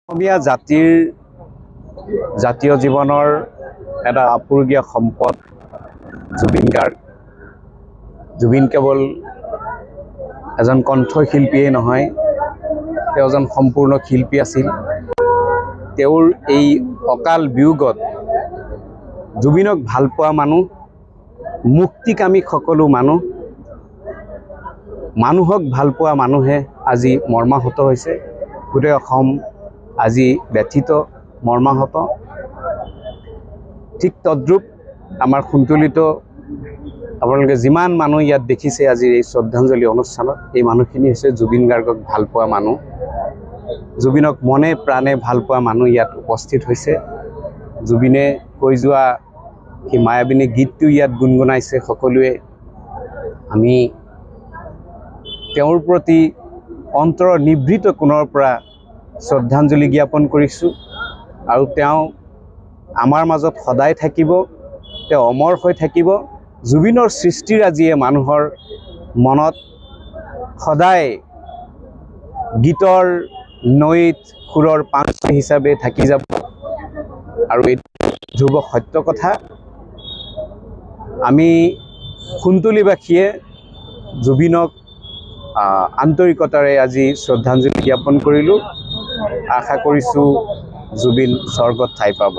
অসমীয়া জাতীয় জীৱনৰ এটা আপুৰুগীয়া সম্পদ জুবিন গাৰ্গ। জুবিন কেৱল এজন কণ্ঠশিল্পীয়ে নহয়, তেওঁ এজন সম্পূৰ্ণ শিল্পী আছিল। তেওঁৰ এই অকাল বিয়োগত জুবিনক ভাল পোৱা মানুহ, মুক্তিকামী সকলো মানুহক ভাল পোৱা মানুহে আজি মৰ্মাহত হৈছে। গোটেই অসম আজি ব্যথিত, মৰ্মাহত। ঠিক তদ্ৰূপ আমাৰ সন্তুলিত আপোনালোকে যিমান মানুহ ইয়াত দেখিছে আজি এই শ্ৰদ্ধাঞ্জলি অনুষ্ঠানত, এই মানুহখিনি হৈছে জুবিন গাৰ্গক ভাল পোৱা মানুহ, জুবিনক মনে প্ৰাণে ভাল পোৱা মানুহ ইয়াত উপস্থিত হৈছে। জুবিনে কৈ যোৱা সেই মায়াবিনী গীতটো ইয়াত গুণগুণাইছে সকলোৱে। আমি তেওঁৰ প্ৰতি অন্তৰৰ নিভৃত কোণৰ পৰা শ্ৰদ্ধাঞ্জলি জ্ঞাপন কৰিছোঁ আৰু তেওঁ আমাৰ মাজত সদায় থাকিব, তেওঁ অমৰ হৈ থাকিব। জুবিনৰ সৃষ্টিৰাজিয়ে মানুহৰ মনত সদায় গীতৰ নৈত সুৰৰ পাংচি হিচাপে থাকি যাব আৰু এই ধ্ৰুৱ সত্য কথা। আমি কুন্তলীবাসীয়ে জুবিনক আন্তৰিকতাৰে আজি শ্ৰদ্ধাঞ্জলি জ্ঞাপন কৰিলোঁ। আশা কৰিছোঁ জুবিন স্বৰ্গত ঠাই পাব।